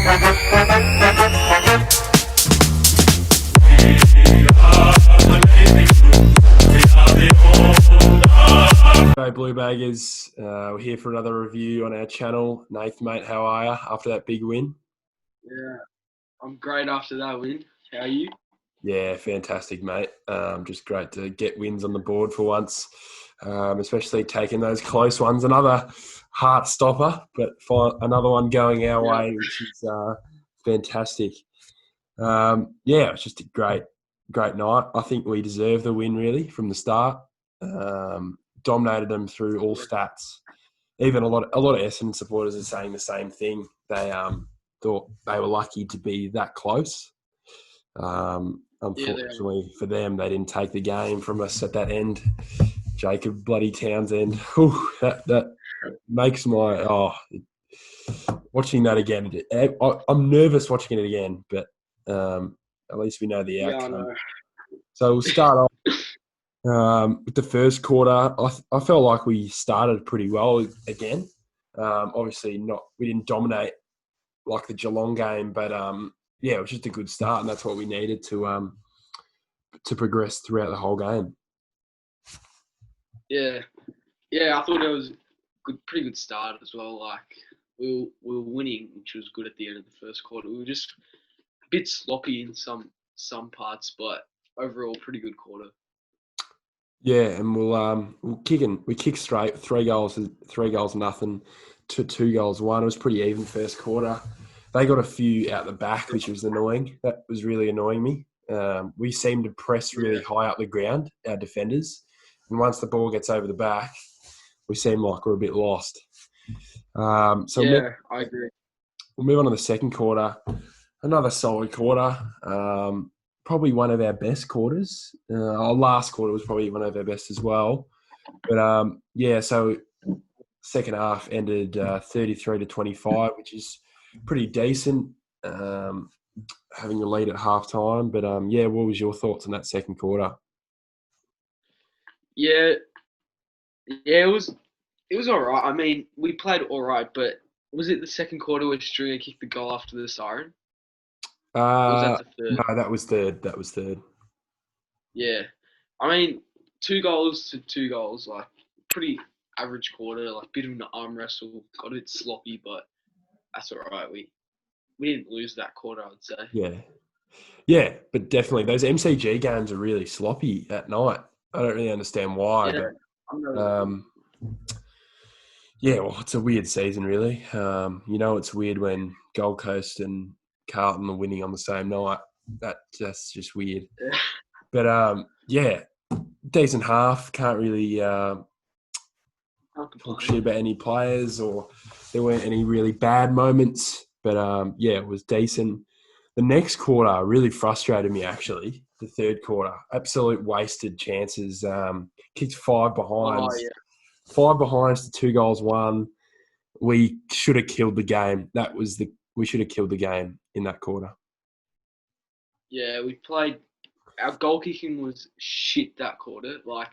Hey Bluebaggers, we're here for another review on our channel. Nath, mate, how are you after that big win? Yeah, I'm great after that win. How are you? Yeah, fantastic, mate. Just great to get wins on the board for once, especially taking those close ones. Another heart stopper, but another one going our Yeah, way, which is fantastic. Yeah, it's just a great night. I think we deserve the win really from the start. Dominated them through all stats. Even a lot of Essendon supporters are saying the same thing. They thought they were lucky to be that close. yeah, they are. Unfortunately for them, they didn't take the game from us at that end. Jacob bloody Townsend. Whew, that makes my watching that again. I'm nervous watching it again, but at least we know the Yeah, I outcome. know. So we'll start off with the first quarter. I felt like we started pretty well again. Obviously, we didn't dominate like the Geelong game, but yeah, it was just a good start, and that's what we needed to progress throughout the whole game. Yeah, I thought it was pretty good start as well. Like we were winning, which was good at the end of the first quarter. We were just a bit sloppy in some parts, but overall, pretty good quarter. Yeah, and we kick straight, three goals, nothing, to 2-1. It was pretty even first quarter. They got a few out the back, which was annoying. That was really annoying me. We seemed to press really high up the ground, our defenders, and once the ball gets over the back, we seem like we're a bit lost. So Yeah, I agree. we'll move on to the second quarter. Another solid quarter. Probably one of our best quarters. Our last quarter was probably one of our best as well. But yeah, so second half ended 33-25, which is pretty decent. Having a lead at half time. But yeah, what was your thoughts on that second quarter? Yeah, it was all right. I mean, we played all right, but was it the second quarter where Stringer kicked the goal after the siren? Or was that the No, third? that was third. That was third. Yeah. I mean, 2 goals to 2 goals, like pretty average quarter, like bit of an arm wrestle, got a bit sloppy, but that's all right. We didn't lose that quarter, I would say. Yeah. Yeah, but definitely those MCG games are really sloppy at night. I don't really understand why, Yeah, but I'm not. yeah, well, it's a weird season, really. It's weird when Gold Coast and Carlton are winning on the same night. That's just weird. Yeah, But yeah, decent half. Can't really can't talk complain. shit about any players, or there weren't any really bad moments. But yeah, it was decent. The next quarter really frustrated me, actually. The third quarter, absolute wasted chances. Kicked five Oh behinds. yeah, 5 behinds to 2-1. We should have killed the game. We should have killed the game in that quarter. yeah. We played. Our goal kicking was shit that quarter. Like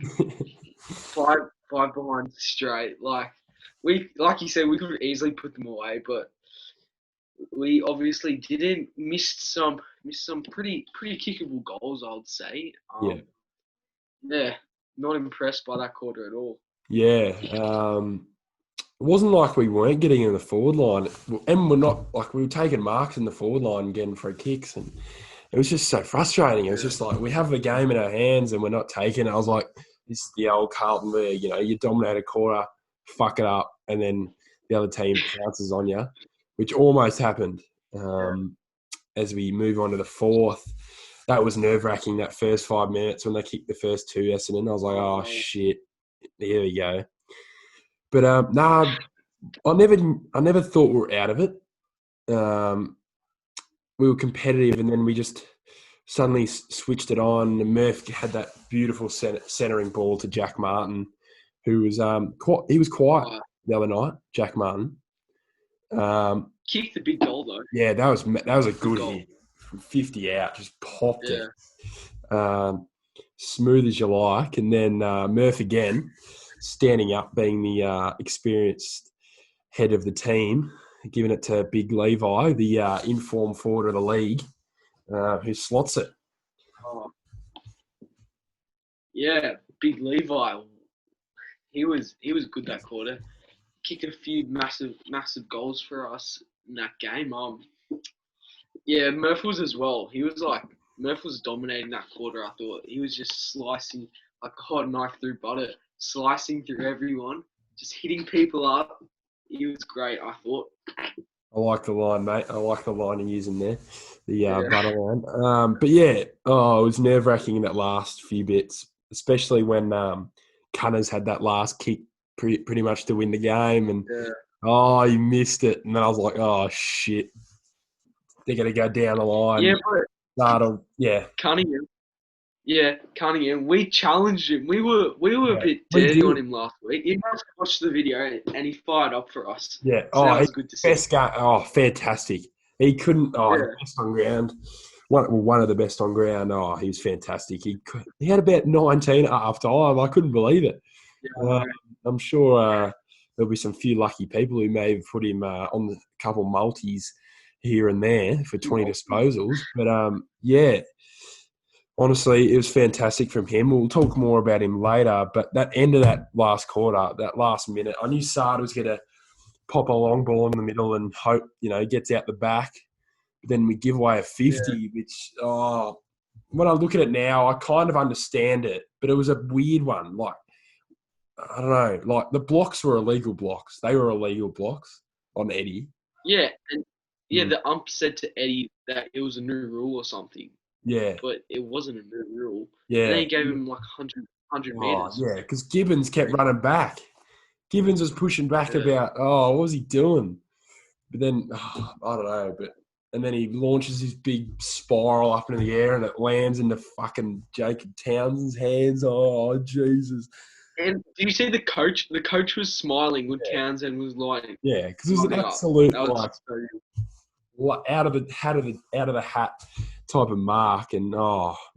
five behind straight. Like you said, we could have easily put them away, but we obviously didn't. Missed some pretty kickable goals, I would say. Yeah. Yeah, not impressed by that quarter at all. Yeah. It wasn't like we weren't getting in the forward line, and we're not like we were taking marks in the forward line and getting free kicks, and it was just so frustrating. It was just like we have the game in our hands and we're not taking it. I was like, this is the old Carlton where you dominate a quarter, fuck it up, and then the other team pounces on you, which almost happened. As we move on to the fourth, that was nerve-wracking, that first 5 minutes when they kicked the first two Essendon. I was like, oh, shit, here we go. But nah, I never thought we were out of it. We were competitive, and then we just suddenly switched it on. And Murph had that beautiful centering ball to Jack Martin, who was he was quiet the other night. Jack Martin. Kicked the big goal though. Yeah, that was a good goal. hit from 50 out. Just popped Yeah. it. Smooth as you like. And then Murph again, standing up, being the experienced head of the team. giving it to Big Levi, the informed forward of the league, who slots it. Oh, yeah, Big Levi. He was good that quarter. Kicked a few massive goals for us in that game. Yeah, Murph was as well. Murph was dominating that quarter. I thought he was just slicing like a hot knife through butter, slicing through everyone, just hitting people up. He was great. I thought. I like the line, mate. I like the line you're using there, the Yeah. butter line. But yeah, it was nerve-wracking in that last few bits, especially when Cunners had that last kick pretty much to win the game, and he missed it. And then I was like, oh shit, they're gonna go down the line. Yeah, but Yeah, Cunningham. Yeah, Cunningham. We challenged him. We were a bit we dirty did. on him last week. He must watch the video and he fired up for us. Yeah. So that was good to see. Best game. Oh, fantastic. He couldn't. Yeah. Best on ground. One of the best on ground. Oh, he was fantastic. He had about 19 at half time. I couldn't believe it. Yeah, I'm sure there'll be some few lucky people who may have put him on a couple multis here and there for 20 disposals. But yeah, honestly, it was fantastic from him. We'll talk more about him later. But that end of that last quarter, that last minute, I knew Sard was going to pop a long ball in the middle and hope, gets out the back. But then we give away a 50, which, when I look at it now, I kind of understand it. But it was a weird one. Like, I don't know. Like, the blocks were illegal blocks. They were illegal blocks on Eddie. Yeah, and the ump said to Eddie that it was a new rule or something. Yeah. But it wasn't a new rule. Yeah. And then he gave him like 100 meters. Yeah, because Gibbons kept running back. Gibbons was pushing back about, what was he doing? But then, I don't know. And then he launches his big spiral up into the air and it lands into fucking Jacob Townsend's hands. Oh, Jesus. And do you see the coach? The coach was smiling when Townsend was like, yeah, because it was an absolute out of the hat type of mark. And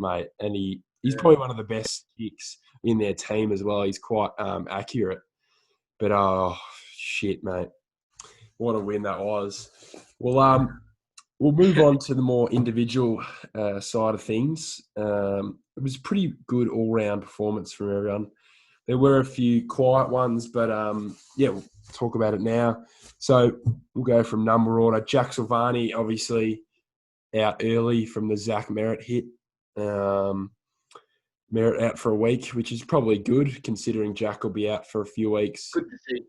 mate, and he's probably one of the best kicks in their team as well. He's quite accurate. But shit, mate, what a win that was. Well, we'll move on to the more individual side of things. It was a pretty good all-round performance from everyone. There were a few quiet ones, but we'll talk about it now. So we'll go from number order. Jack Silvani, obviously, out early from the Zach Merritt hit. Merritt out for a week, which is probably good, considering Jack will be out for a few weeks. Good to see.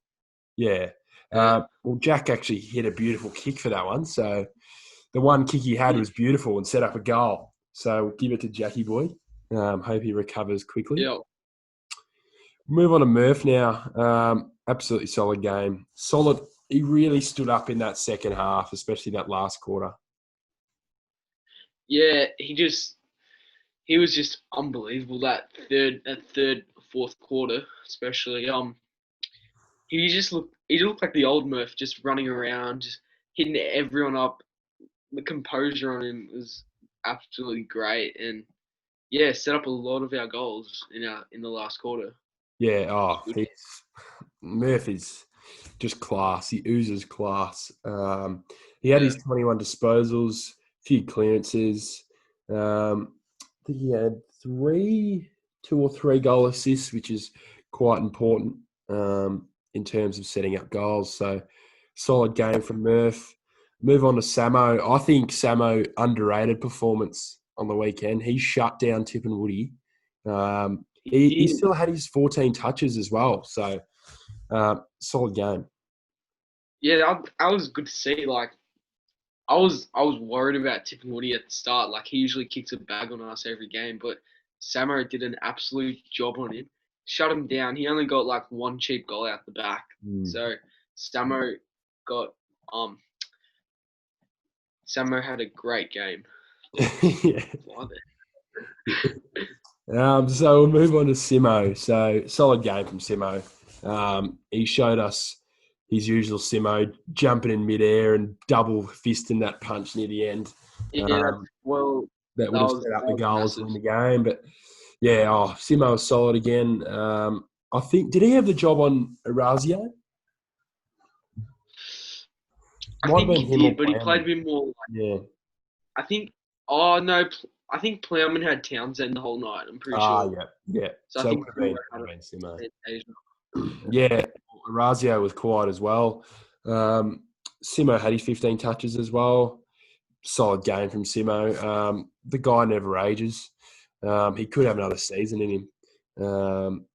Yeah. Well, Jack actually hit a beautiful kick for that one. So the one kick he had was beautiful and set up a goal. So we'll give it to Jackie boy. Hope he recovers quickly. Yeah. Move on to Murph now. Absolutely solid game. Solid. He really stood up in that second half, especially that last quarter. Yeah, he was just unbelievable that third, fourth quarter, especially. He looked like the old Murph, just running around, just hitting everyone up. The composure on him was absolutely great, and set up a lot of our goals in the last quarter. Yeah, Murph is just class. He oozes class. He had his 21 disposals, a few clearances. I think he had 2 or 3 goal assists, which is quite important in terms of setting up goals. So, solid game from Murph. Move on to Samo. I think Samo, underrated performance on the weekend. He shut down Tip and Woody. He still had his 14 touches as well. So, solid game. Yeah, that was good to see. Like, I was worried about Tip and Woody at the start. Like, he usually kicks a bag on us every game, but Samo did an absolute job on him. Shut him down. He only got like one cheap goal out the back. So Samo had a great game. So we'll move on to Simo. So solid game from Simo. He showed us his usual Simo, jumping in midair and double fisting that punch near the end. That would have set up the goals in the game. But Simo was solid again. I think, did he have the job on Erasio? I Might have think been he him or did, but he played a Plowman. bit more. Yeah. I think. Oh no, I think Plowman had Townsend the whole night. I'm pretty sure. Yeah, yeah. So I So it think would Simo have had been Simo. it occasionally. Yeah, Orazio was quiet as well. Simo had his 15 touches as well. Solid game from Simo. The guy never ages. He could have another season in him,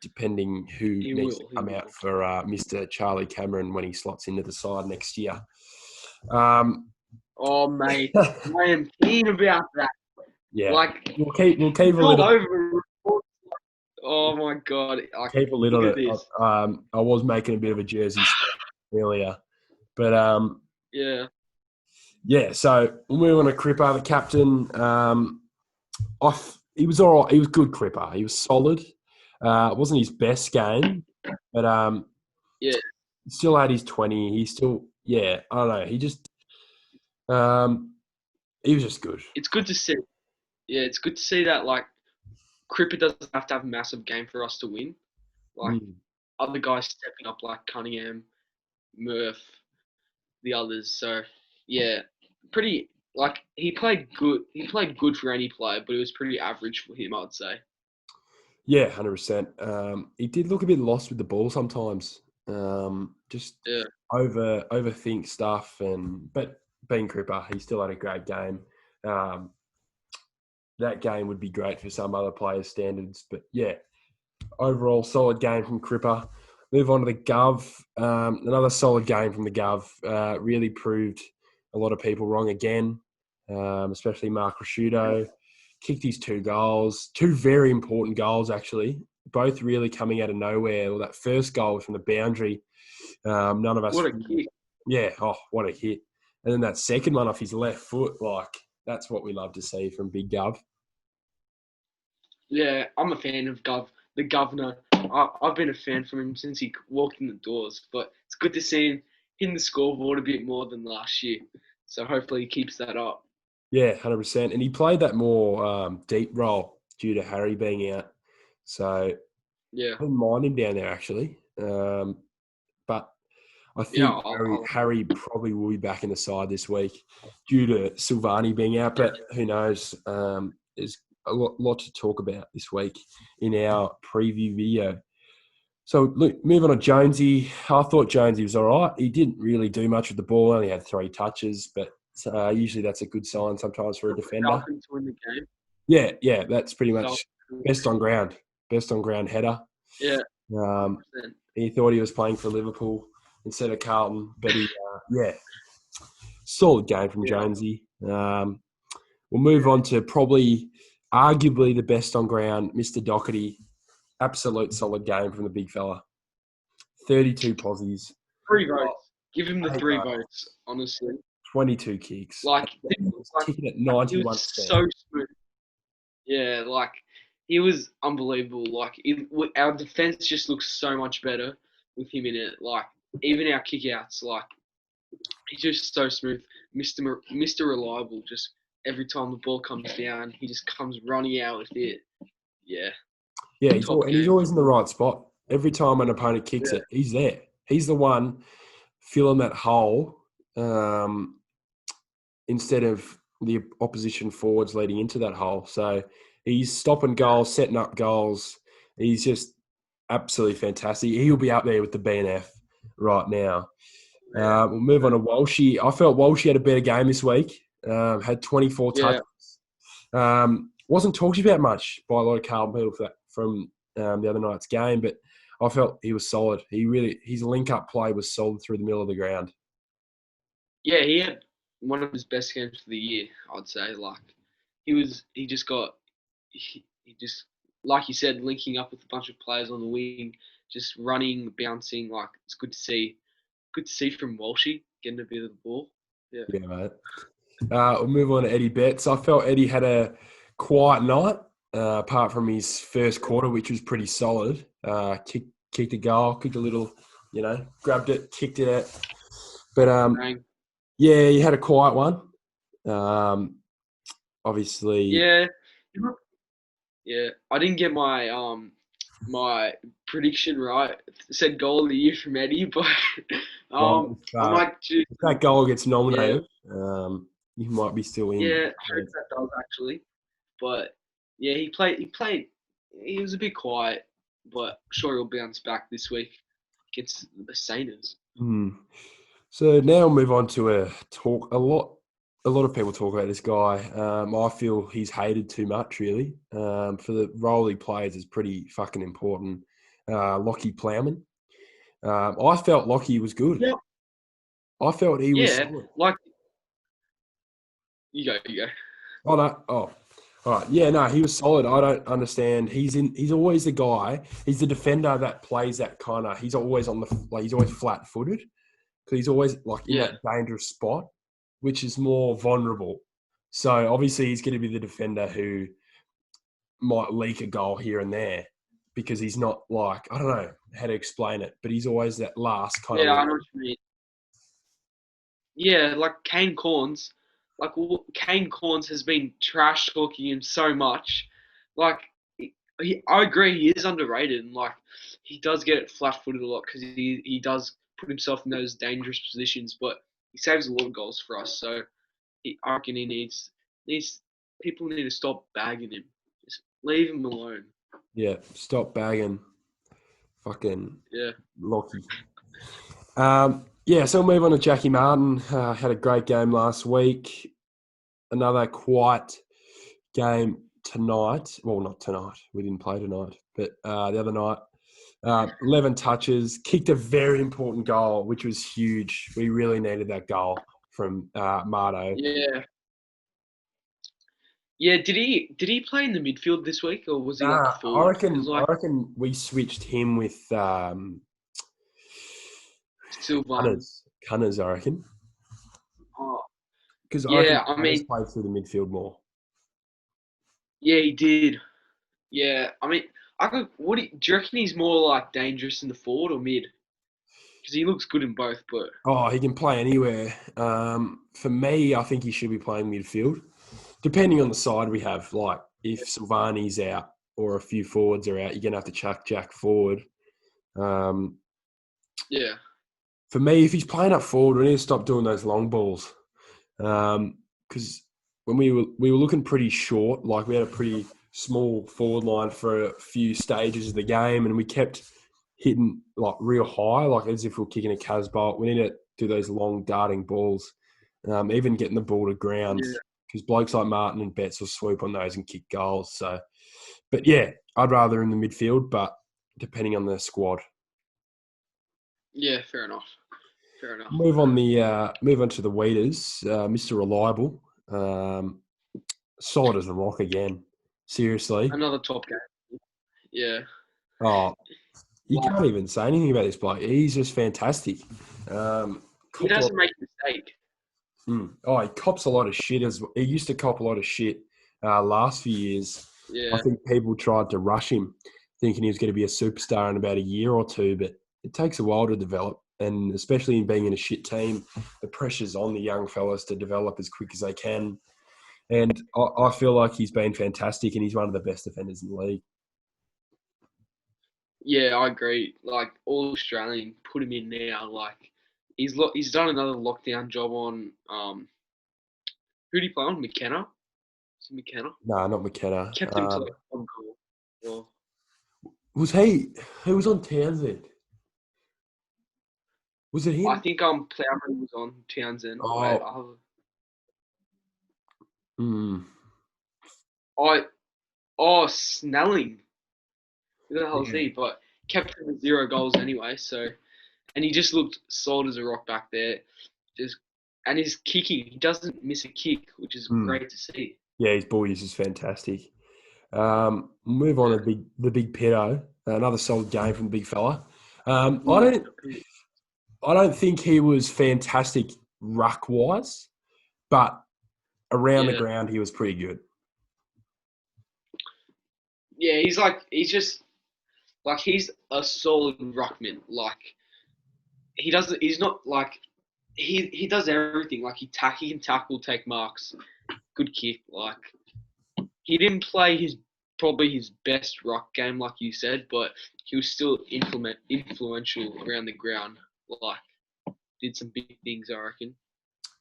depending who He needs to will. He come out will. for Mr. Charlie Cameron when he slots into the side next year. Um, Oh mate, I am keen about that. yeah, Like we'll keep a it's all little over. Oh my god! Like keep a lid look on at it. this. I was making a bit of a jersey step earlier, but Yeah. yeah. So we'll move on to Cripper, the captain. He was all right. He was good, Cripper. He was solid. It wasn't his best game, but Yeah. still had his 20. He still, yeah, I don't know. Um, he was just good. It's good to see. Yeah, it's good to see that like Cripper doesn't have to have a massive game for us to win. Like Mm. other guys stepping up like Cunningham, Murph, the others. So yeah, pretty like he played good. He played good for any player, but it was pretty average for him, I'd say. Yeah, 100%. He did look a bit lost with the ball sometimes. Just Yeah. overthink stuff, but being Cripper, he still had a great game. Um, that game would be great for some other players' standards, but yeah, overall solid game from Cripper. Move on to the Gov. Another solid game from the Gov. Really proved a lot of people wrong again, especially Mark Rashudo. Kicked his 2 goals, 2 very important goals actually, both really coming out of nowhere. Well, that first goal was from the boundary. None of us. What a kick! Yeah, oh, what a hit. And then that second one off his left foot, that's what we love to see from Big Gov. Yeah, I'm a fan of the governor. I've been a fan from him since he walked in the doors. But it's good to see him hitting the scoreboard a bit more than last year. So hopefully he keeps that up. Yeah, 100%. And he played that more deep role due to Harry being out. So Yeah, I didn't mind him down there, actually. But I yeah. think Harry probably will be back in the side this week due to Silvani being out. But who knows? There's a lot to talk about this week in our preview video. So, look, moving on to Jonesy. I thought Jonesy was all right. He didn't really do much with the ball. Only had 3 touches, but usually that's a good sign sometimes for a defender. Falcons win the game. Yeah, that's pretty much best on ground header. Yeah, Um, 100%. he thought he was playing for Liverpool instead of Carlton, but solid game from Jonesy. We'll move on to probably arguably the best on ground, Mr. Doherty. Absolute solid game from the big fella. 32 posies. 3 votes. Give him the 8 3 goals, votes. Honestly, 22 kicks. like, Kicking at he was 91%. so smooth. Yeah, like he was unbelievable. Like our defense just looks so much better with him in it. Like even our kickouts, like he's just so smooth, Mister Reliable. Just every time the ball comes down, he just comes running out with it. Yeah, Yeah, top he's game. always in the right spot. Every time an opponent kicks it, he's there. He's the one filling that hole instead of the opposition forwards leading into that hole. So he's stopping goals, setting up goals. He's just absolutely fantastic. He'll be up there with the BNF right now. We'll move on to Walshy. I felt Walshy had a better game this week. Had 24 touches. Wasn't talked about much by a lot of Carlton people from the other night's game, but I felt he was solid. His link-up play was solid through the middle of the ground. Yeah, he had one of his best games of the year. I'd say. Like he just got he just like you said, linking up with a bunch of players on the wing, just running, bouncing. Like it's good to see. Good to see from Walshy getting a bit of the ball. Yeah. Yeah, mate. We'll move on to Eddie Betts. I felt Eddie had a quiet night, apart from his first quarter, which was pretty solid. Kicked a goal, kicked a little, grabbed it, kicked it out. But yeah, he had a quiet one. Obviously. Yeah. Yeah. I didn't get my my prediction right. Said goal of the year from Eddie, but Well, I might choose. if that goal gets Yeah, nominated, you might be still in. yeah. I hope that does actually. But yeah, he played. He played. He was a bit quiet, but sure he'll bounce back this week against the Saints. Hmm. So now we'll move on to a talk. A lot of people talk about this guy. I feel he's hated too much, really. For the role he plays is pretty fucking important. Lockie Plowman. I felt Lockie was good. Yeah, I felt he was yeah. solid. Like you go. Oh no! Oh, all right. Yeah, no, he was solid. I don't understand. He's always the guy. He's the defender that plays that kind of. He's always on the. Like he's always flat-footed because he's always like in Yeah, that dangerous spot, which is more vulnerable. So obviously he's going to be the defender who might leak a goal here and there because he's not like I don't know how to explain it, but he's always that last kind of yeah. I know line. what you mean. Yeah, like Kane Corns, Kane Corns has been trash talking him so much. Like, I agree, he is underrated, and like he does get flat-footed a lot because he does put himself in those dangerous positions, but he saves a lot of goals for us. So I reckon he needs people need to stop bagging him. Just leave him alone. Yeah, stop bagging, fucking Yeah, Lockie. Yeah, so we'll move on to Jackie Martin. Had a great game last week. Another quiet game tonight. Well, not tonight. We didn't play tonight, but the other night. 11 touches, kicked a very important goal, which was huge. We really needed that goal from Marto. yeah, yeah. Did he play in the midfield this week, or was he like a Nah, I forward? Because reckon. I like reckon we switched him with Sylvan. Cunners. I reckon Oh, because I reckon yeah, I Cunners mean, played through the midfield more. yeah, he did. Yeah, I mean, do you reckon he's more like dangerous in the forward or mid? Because he looks good in both, but Oh, he can play anywhere. For me, I think he should be playing midfield, depending on the side we have. Like if Silvani's out or a few forwards are out, you're gonna have to chuck Jack forward. Um, yeah, for me, if he's playing up forward, we need to stop doing those long balls. Because when we were looking pretty short, like we had a pretty small forward line for a few stages of the game, and we kept hitting like real high, like as if we were kicking a Casbolt. We need to do those long darting balls, even getting the ball to ground, yeah, because blokes like Martin and Betts will swoop on those and kick goals. So, but yeah, I'd rather in the midfield, but depending on the squad. yeah. Fair enough. Fair enough. Move on to the Weeders, Mr. Reliable, um, solid as a rock again. Seriously, Another top game. Yeah, oh, you like can't even say anything about this bloke. He's just fantastic. he Copped a lot, doesn't make a mistake. he cops a lot of shit. As he used to cop a lot of shit last few years. I Yeah, think people tried to rush him, thinking he was going to be a superstar in about a year or two, but it takes a while to develop. And especially in being in a shit team, the pressure's on the young fellas to develop as quick as they can. And I feel like he's been fantastic, and he's one of the best defenders in the league. yeah, I agree. Like all Australian, put him in now. Like he's done another lockdown job on who did he play on? McKenna. Is it McKenna? Nah, not McKenna. Kept him to like one goal. Well, Was he? Who was on Townsend? Was it I him? think Plowman was on Townsend. Wait, Oh, mm, I oh Snelling. Who the hell is yeah, he? But kept him with 0 goals anyway. So and he just looked solid as a rock back there. Just and his kicking, he doesn't miss a kick, which is mm. great to see. Yeah, his ball use is fantastic. Move on Yeah. to the big pedo. Another solid game from the big fella. Mm. I don't think he was fantastic ruck wise, but around the Yeah. ground he was pretty good. Yeah, he's just like he's a solid ruckman. Like he's not like he does everything. Like he can tackle, take marks, good kick. Like he didn't play his probably his best ruck game, like you said, but he was still influential around the ground. Like, did some big things, I reckon.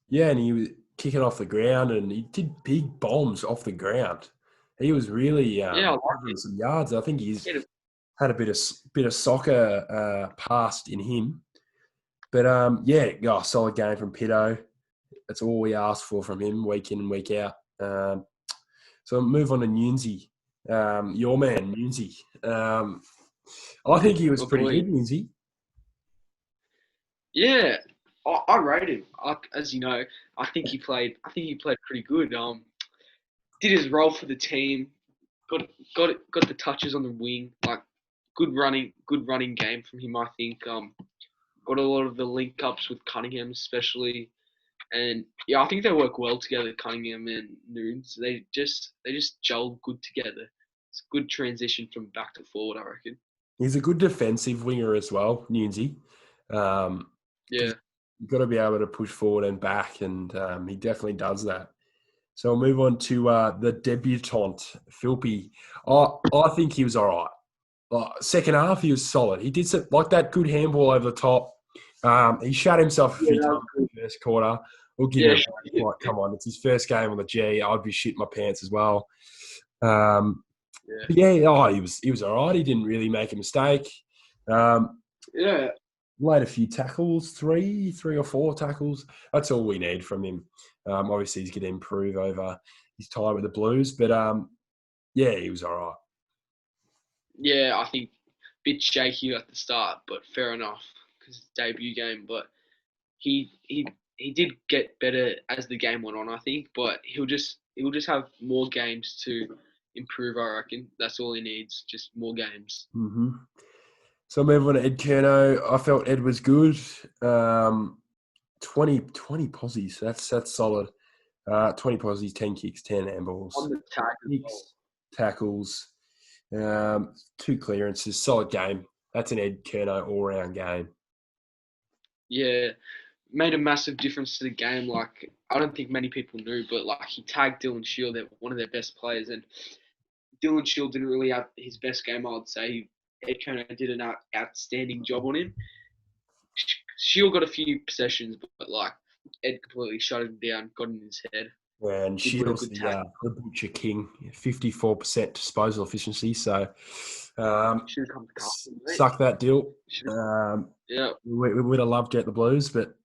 Yeah, and he was kicking off the ground, and he did big bombs off the ground. He was really Yeah, I like covering it. some yards. I think he's Yeah, had a bit of soccer past in him. But solid game from Pitto. That's all we ask for from him, week in and week out. So move on to Newsy, your man Newsy. I think he was my pretty boy. good, Newsy. Yeah, I rate him. As you know, I think he played. I think he played pretty good. Did his role for the team. Got the touches on the wing. Like, good running game from him. I think. Got a lot of the link ups with Cunningham, especially. And yeah, I think they work well together, Cunningham and Nunes. They just gel good together. It's a good transition from back to forward, I reckon. He's a good defensive winger as well, Newsy. Yeah. You've got to be able to push forward and back, and he definitely does that. So we'll move on to the debutant, Philpy. I think he was all right. Second half, he was solid. He did some, like that good handball over the top. He shut himself a few times in the first quarter. We'll give him a break. Like, come on, it's his first game on the G. I'd be shitting my pants as well. He was all right. He didn't really make a mistake. Yeah. Laid a few tackles, three or four tackles. That's all we need from him. Obviously, he's going to improve over his time with the Blues, but he was all right. Yeah, I think a bit shaky at the start, but fair enough because it's debut game. But he did get better as the game went on, I think. But he'll just have more games to improve. I reckon that's all he needs, just more games. Mm-hmm. So moving on to Ed Curnow. I felt Ed was good. 20 posies. That's solid. 20 posies, 10 kicks, 10 handballs. On the tag as well. Tackles, 2 clearances. Solid game. That's an Ed Curnow all-round game. Yeah, made a massive difference to the game. Like, I don't think many people knew, but like, he tagged Dylan Shield, one of their best players, and Dylan Shield didn't really have his best game, I would say. Ed Curnow did an outstanding job on him. Shield got a few possessions, but like, Ed completely shut him down, got in his head. And Did win a Shields good tag. the Butcher King, 54% disposal efficiency. So Should have come to Carlton, mate. suck that deal. Yeah. We would have loved to get the Blues, but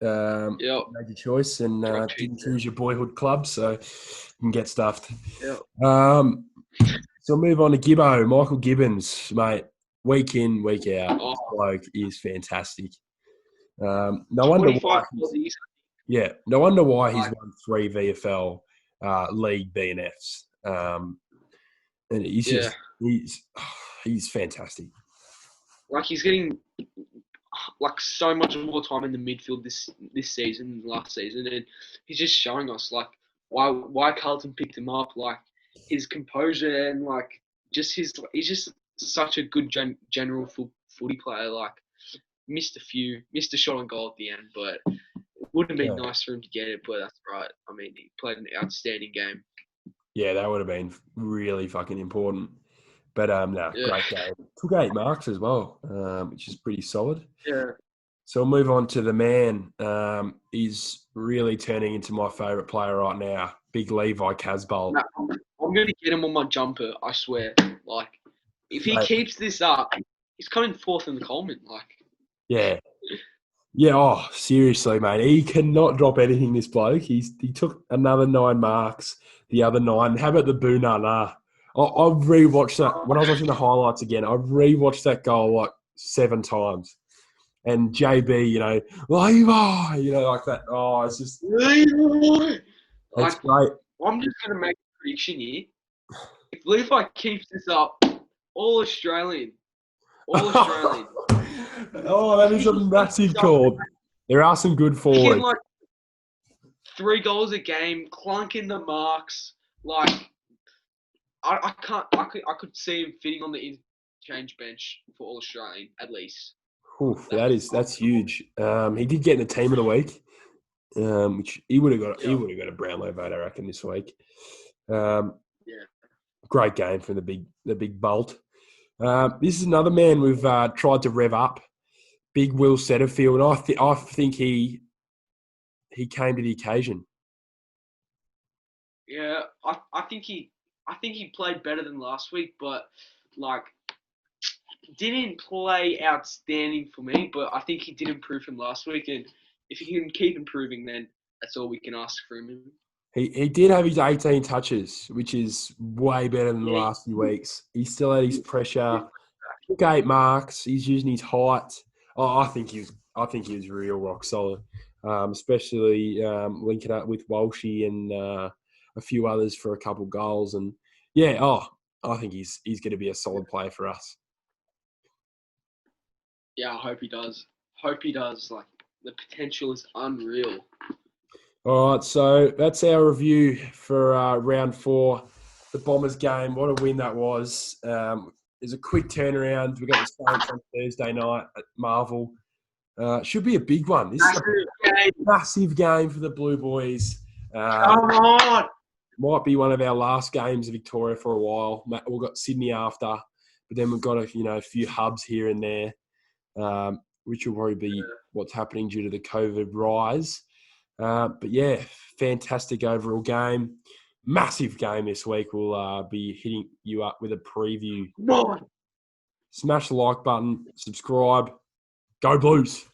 Yeah. made your choice and didn't choose your boyhood club, so you can get stuffed. Yeah. So move on to Gibbo, Michael Gibbons, mate. Week in, week out, this bloke is fantastic. No wonder why. No wonder why he's won 3 VFL league BNFs. And he's fantastic. Like, he's getting like so much more time in the midfield this season than last season, and he's just showing us like why Carlton picked him up. Like, his composure and like he's just such a good general footy player. Like, missed a shot on goal at the end, but it would have been nice for him to get it. But that's right. I mean, he played an outstanding game. Yeah, that would have been really fucking important. But great game. Took 8 marks as well, which is pretty solid. Yeah. So we'll move on to the man. He's really turning into my favourite player right now. Big Levi Casbolt. No, I'm going to get him on my jumper, I swear. Like, if he keeps this up, he's coming 4th in the Coleman. Like, yeah. Yeah, oh, seriously, mate. He cannot drop anything, this bloke. He took another 9 marks, the other 9. How about the Boonana? I've rewatched that. When I was watching the highlights again, I've rewatched that goal like 7 times. And JB, Levi, like that. Oh, it's just... Levi! It's great. I'm just going to make a prediction here. If Levi keeps this up, all Australian. Oh, that is a massive call. There are some good forwards. Like 3 goals a game, clunking the marks. Like, I could see him fitting on the interchange bench for All Australian at least. Oof, that's huge. He did get in the team of the week, which he would have got. He would have got a Brownlow vote, I reckon, this week. great game from the big bolt. This is another man we've tried to rev up. Big Will Setterfield. I think he came to the occasion. Yeah, I think he played better than last week, but like didn't play outstanding for me. But I think he did improve from last week, and if he can keep improving, then that's all we can ask from him. He did have his 18 touches, which is way better than the last few weeks. He still had his pressure. Took 8 marks. He's using his height. Oh, I think he was real rock solid, especially linking up with Walshy and a few others for a couple goals. And I think he's going to be a solid player for us. Yeah, I hope he does. Like the potential is unreal. All right, so that's our review for round 4, the Bombers game. What a win that was. There's a quick turnaround. We got the Saints on Thursday night at Marvel. Should be a big one. This is a massive game for the Blue Boys. Come on! Might be one of our last games of Victoria for a while. We've got Sydney after, but then we've got a few hubs here and there, which will probably be what's happening due to the COVID rise. But yeah, fantastic overall game. Massive game this week. We'll be hitting you up with a preview. Come on! Smash the like button, subscribe. Go Blues!